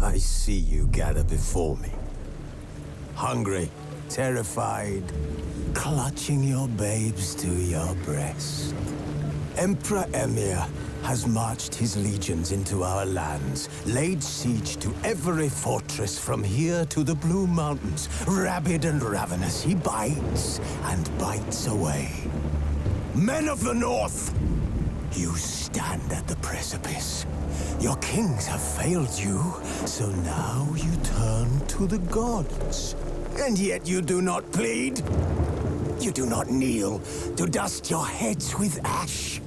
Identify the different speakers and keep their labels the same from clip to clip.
Speaker 1: I see you gather before me. Hungry, terrified, clutching your babes to your breast. Emperor Emhyr has marched his legions into our lands, laid siege to every fortress from here to the Blue Mountains. Rabid and ravenous, he bites and bites away. Men of the North, you stand at the precipice. Your kings have failed you, so now you turn to the gods. And yet you do not plead. You do not kneel to dust your heads with ash.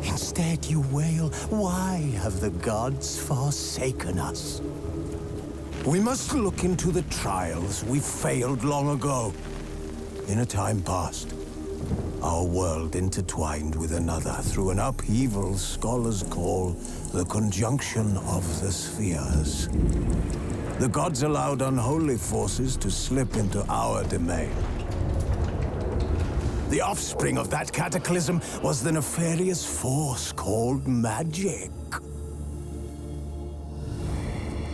Speaker 1: Instead you wail, why have the gods forsaken us? We must look into the trials we failed long ago. In a time past, our world intertwined with another through an upheaval scholars call the conjunction of the spheres. The gods allowed unholy forces to slip into our domain. The offspring of that cataclysm was the nefarious force called magic.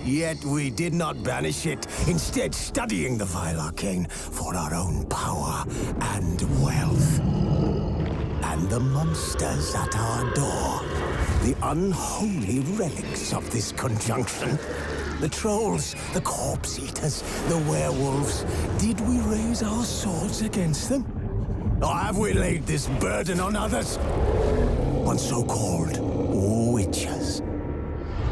Speaker 1: Yet we did not banish it, instead studying the vile arcane for our own power and wealth. And the monsters at our door, the unholy relics of this conjunction. The trolls, the corpse-eaters, the werewolves. Did we raise our swords against them? Or have we laid this burden on others? On so-called witches.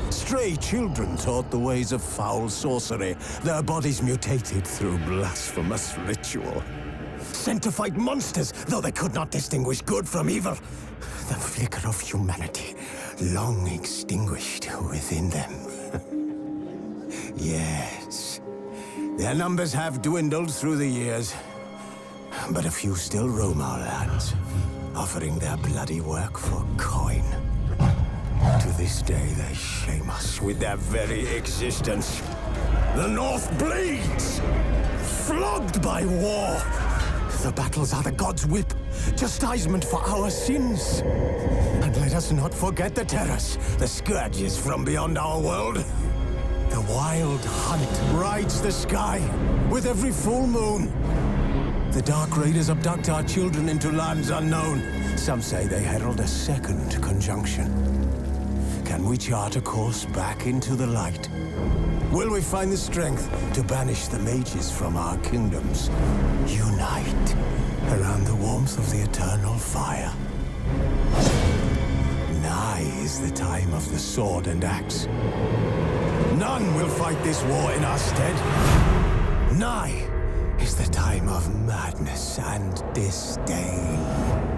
Speaker 1: Stray children taught the ways of foul sorcery, their bodies mutated through blasphemous ritual. Sent to fight monsters, though they could not distinguish good from evil. The flicker of humanity, long extinguished within them. Yes, their numbers have dwindled through the years, but a few still roam our lands, offering their bloody work for coin. To this day, they shame us with their very existence. The North bleeds, flogged by war. The battles are the gods' whip, chastisement for our sins. And let us not forget the terrors, the scourges from beyond our world. The wild hunt rides the sky with every full moon. The Dark Raiders abduct our children into lands unknown. Some say they herald a second conjunction. Can we chart a course back into the light? Will we find the strength to banish the mages from our kingdoms? Unite around the warmth of the eternal fire. Nigh is the time of the sword and axe. None will fight this war in our stead. Nigh is the time of madness and disdain.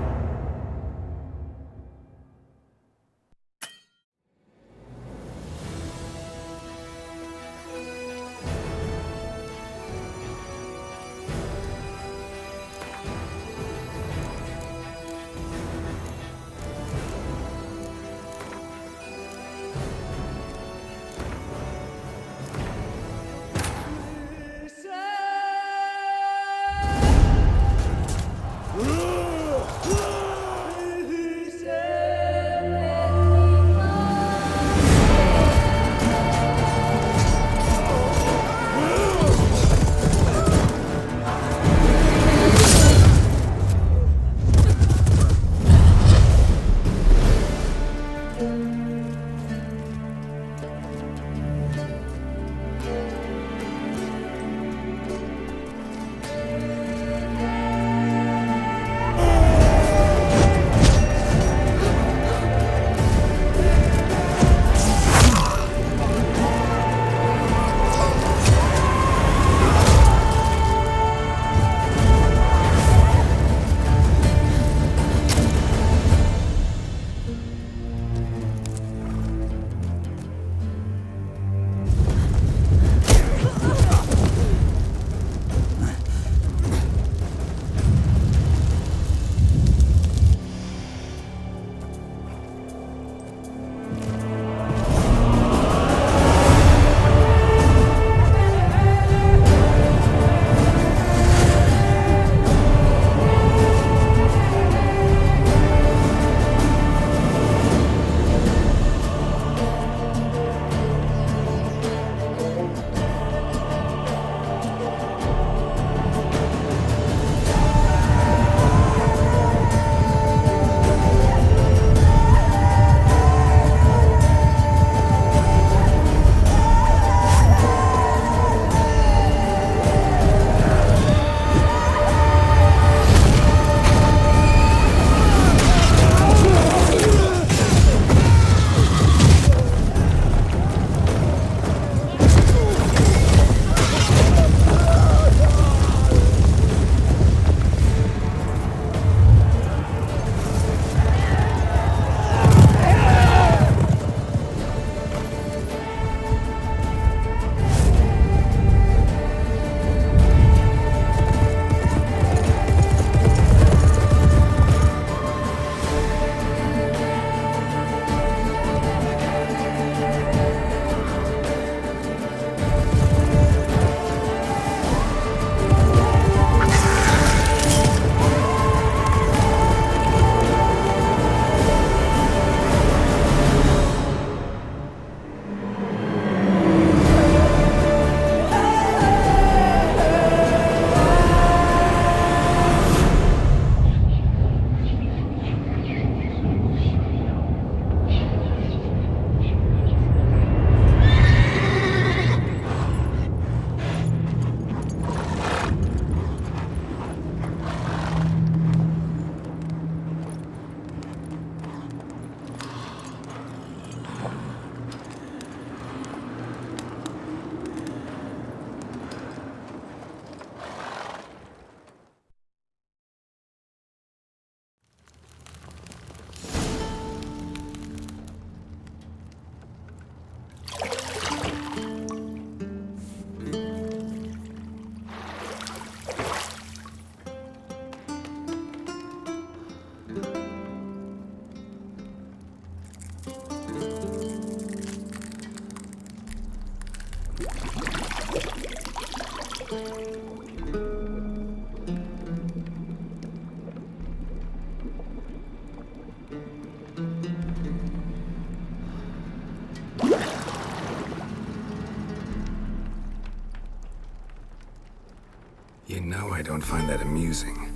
Speaker 2: You know I don't find that amusing.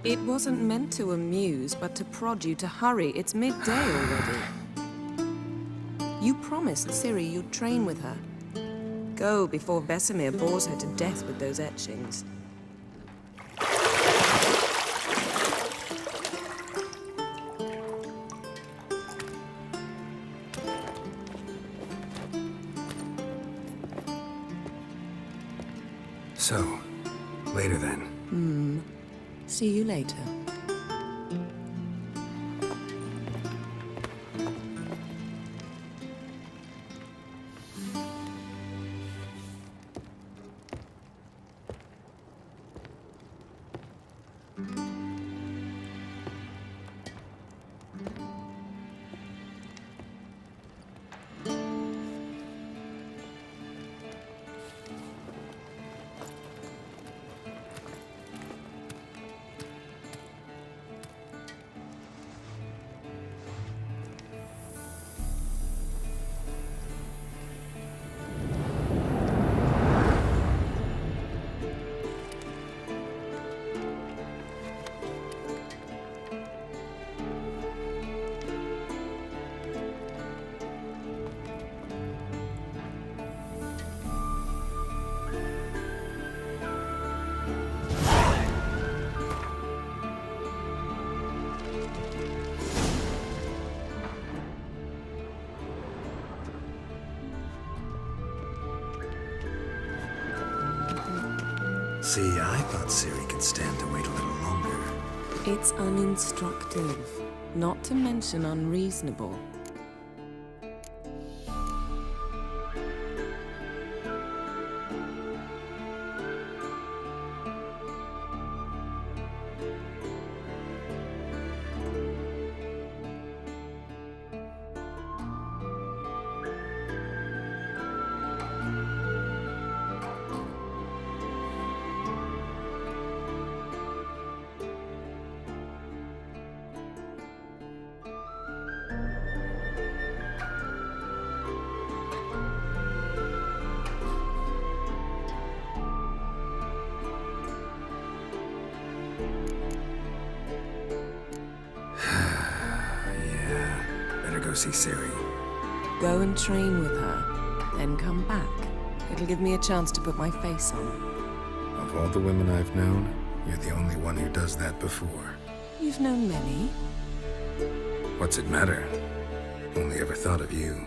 Speaker 3: It wasn't meant to amuse, but to prod you to hurry. It's midday already. You promised Ciri you'd train with her. Go before Vesemir bores her to death with those etchings.
Speaker 2: So, later then.
Speaker 3: See you later.
Speaker 2: See, I thought Ciri could stand to wait a little longer.
Speaker 3: It's uninstructive, not to mention unreasonable.
Speaker 2: Go see Ciri.
Speaker 3: Go and train with her, then come back. It'll give me a chance to put my face on.
Speaker 2: Of all the women I've known, you're the only one who does that before.
Speaker 3: You've known many.
Speaker 2: What's it matter? Only ever thought of you.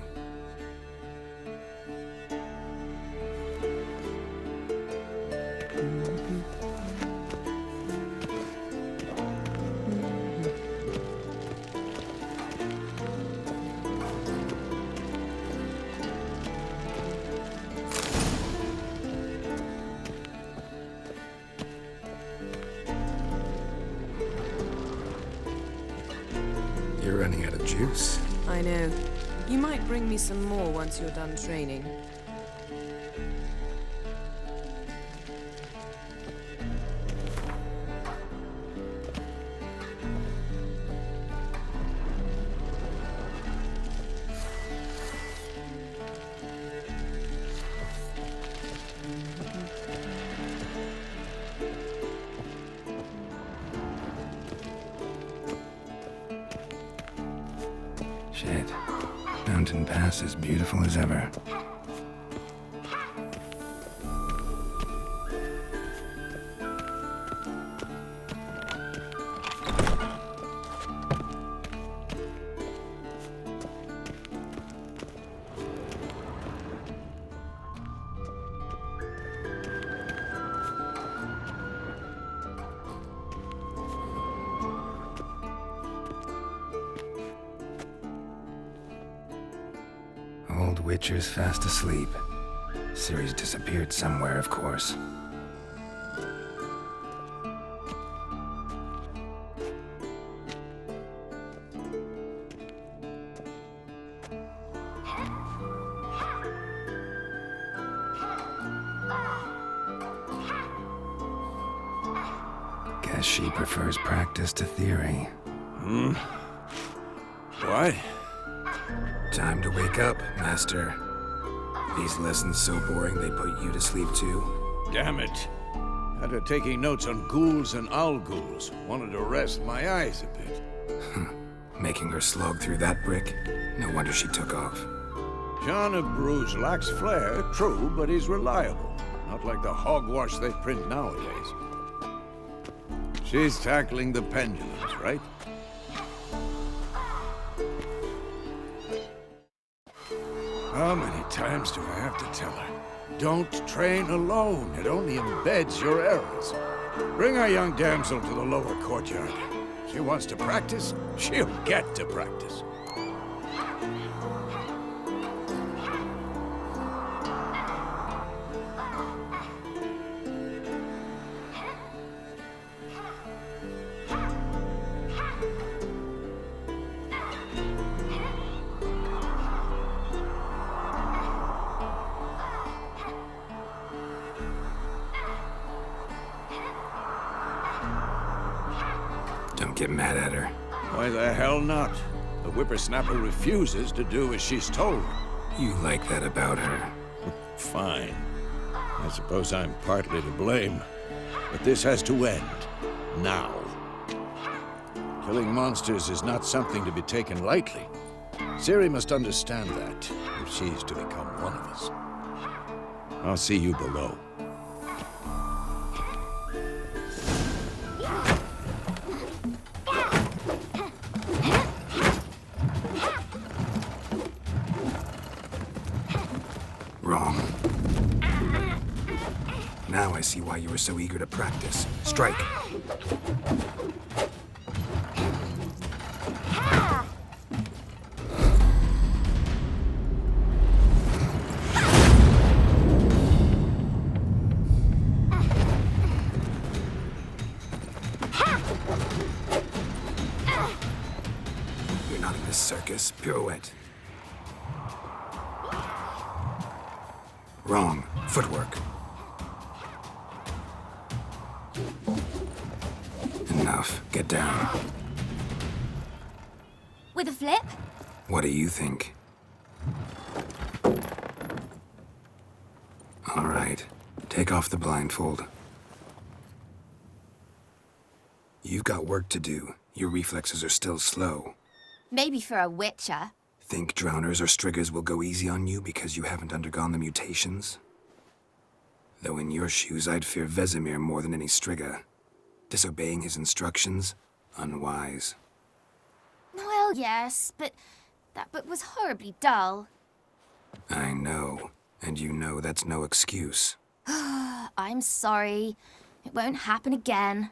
Speaker 2: You're running out of juice.
Speaker 3: I know. You might bring me some more once you're done training.
Speaker 2: Shit. Mountain Pass is beautiful as ever. Old Witcher's fast asleep. Ciri's disappeared somewhere, of course. Guess she prefers practice to theory.
Speaker 4: What?
Speaker 2: Time to wake up, Master. These lessons so boring they put you to sleep too.
Speaker 4: Damn it. After taking notes on ghouls and owl-ghouls, wanted to rest my eyes a bit.
Speaker 2: Making her slog through that brick? No wonder she took off.
Speaker 4: John of Bruges lacks flair, true, but he's reliable. Not like the hogwash they print nowadays. She's tackling the pendulums, right? How many times do I have to tell her? Don't train alone. It only embeds your errors. Bring our young damsel to the lower courtyard. She wants to practice, she'll get to practice.
Speaker 2: Don't get mad at her.
Speaker 4: Why the hell not? The whippersnapper refuses to do as she's told.
Speaker 2: You like that about her.
Speaker 4: Fine. I suppose I'm partly to blame. But this has to end. Now. Killing monsters is not something to be taken lightly. Ciri must understand that, if she's to become one of us. I'll see you below.
Speaker 2: Wrong. Now I see why you were so eager to practice. Strike. You're not in this circus. Pirouette. Wrong. Footwork. Enough. Get down.
Speaker 5: With a flip?
Speaker 2: What do you think? All right. Take off the blindfold. You've got work to do. Your reflexes are still slow.
Speaker 5: Maybe for a witcher.
Speaker 2: Think drowners or striggers will go easy on you because you haven't undergone the mutations? Though in your shoes, I'd fear Vesemir more than any strigger. Disobeying his instructions? Unwise.
Speaker 5: Well, yes, but that book was horribly dull.
Speaker 2: I know. And you know that's no excuse.
Speaker 5: I'm sorry. It won't happen again.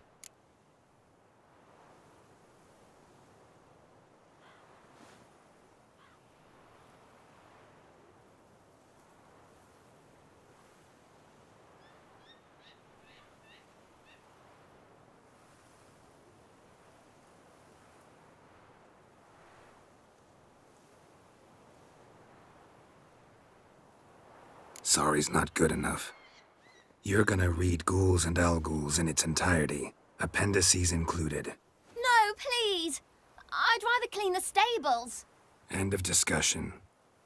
Speaker 2: Sorry's not good enough. You're gonna read Ghouls and Owl-Ghouls in its entirety, appendices included.
Speaker 5: No, please! I'd rather clean the stables.
Speaker 2: End of discussion.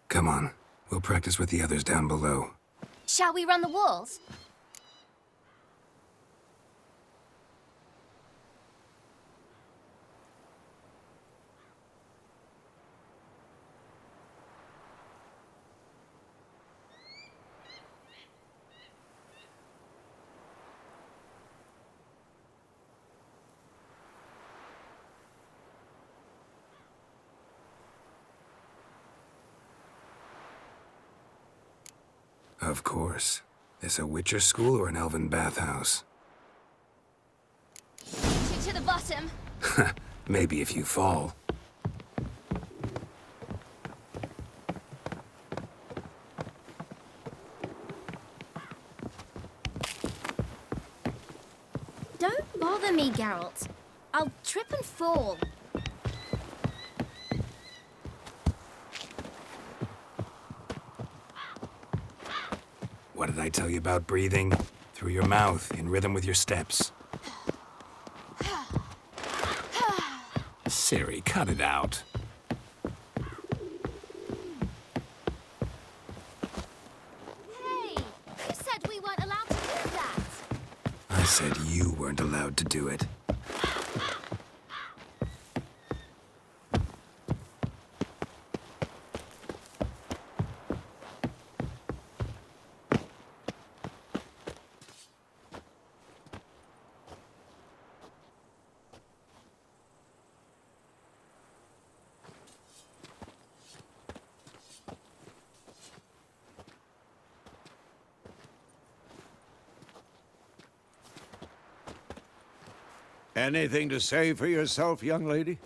Speaker 2: Come on, we'll practice with the others down below.
Speaker 5: Shall we run the walls?
Speaker 2: Of course. This a Witcher school or an elven bathhouse?
Speaker 5: To the bottom.
Speaker 2: Maybe if you fall.
Speaker 5: Don't bother me, Geralt. I'll trip and fall.
Speaker 2: What did I tell you about breathing? Through your mouth, in rhythm with your steps. Ciri, cut it out.
Speaker 5: Hey, you said we weren't allowed to do that.
Speaker 2: I said you weren't allowed to do it.
Speaker 4: Anything to say for yourself, young lady?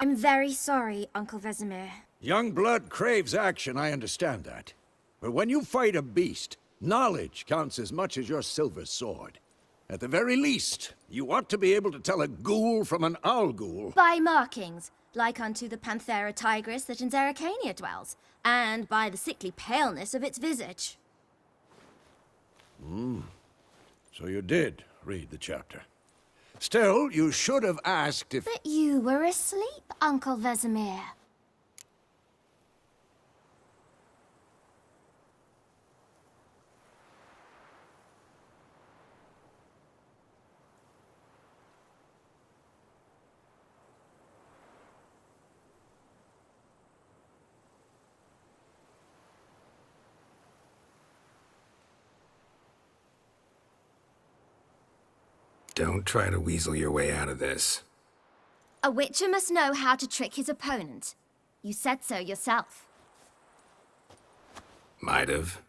Speaker 6: I'm very sorry, Uncle Vesemir.
Speaker 4: Young blood craves action, I understand that. But when you fight a beast, knowledge counts as much as your silver sword. At the very least, you ought to be able to tell a ghoul from an owl ghoul.
Speaker 6: By markings, like unto the Panthera tigris that in Zerrikania dwells, and by the sickly paleness of its visage.
Speaker 4: So you did read the chapter. Still, you should have asked if...
Speaker 5: But you were asleep, Uncle Vesemir.
Speaker 2: Don't try to weasel your way out of this.
Speaker 5: A witcher must know how to trick his opponent. You said so yourself.
Speaker 2: Might have.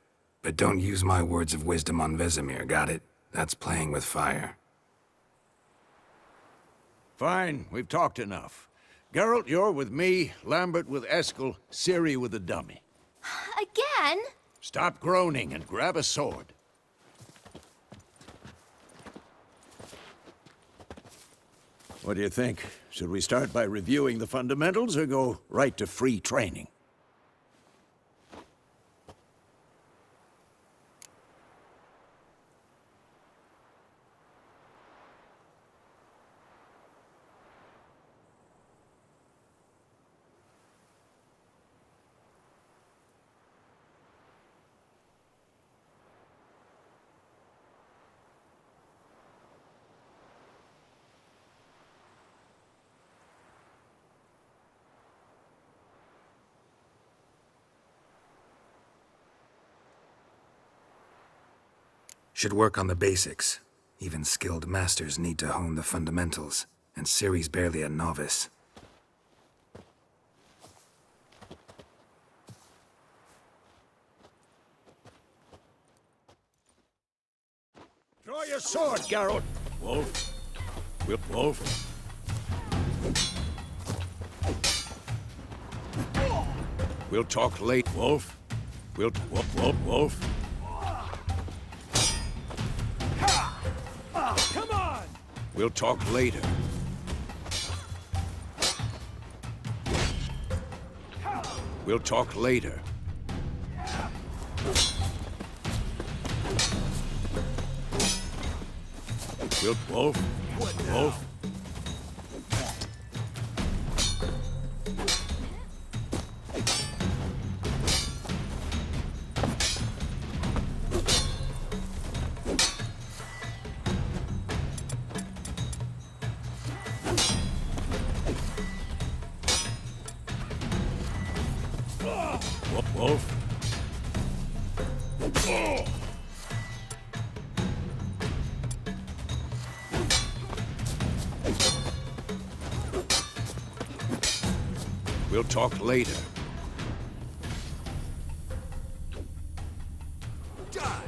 Speaker 2: But don't use my words of wisdom on Vesemir, got it? That's playing with fire.
Speaker 4: Fine, we've talked enough. Geralt, you're with me, Lambert with Eskel, Ciri with the dummy.
Speaker 5: Again?
Speaker 4: Stop groaning and grab a sword. What do you think? Should we start by reviewing the fundamentals or go right to free training?
Speaker 2: Should work on the basics. Even skilled masters need to hone the fundamentals, and Ciri's barely a novice.
Speaker 4: Draw your sword, Geralt! Wolf. Wolf. We'll talk late, Wolf. Wolf. Come on! We'll talk later. We'll talk later. Wolf. Wolf. We'll talk later.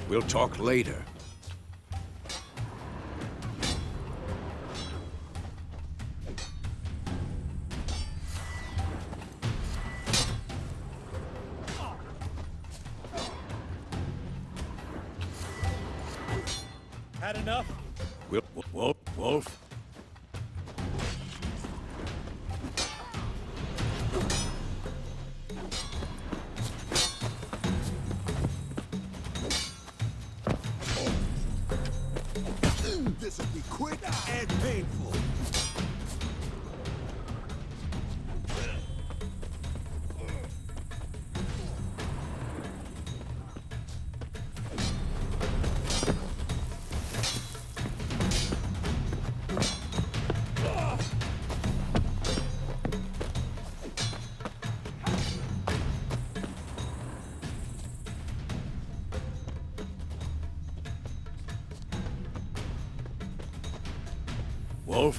Speaker 4: We'll talk later.
Speaker 7: Had enough?
Speaker 4: Wolf.
Speaker 1: This will be quick and painful.
Speaker 4: Wolf?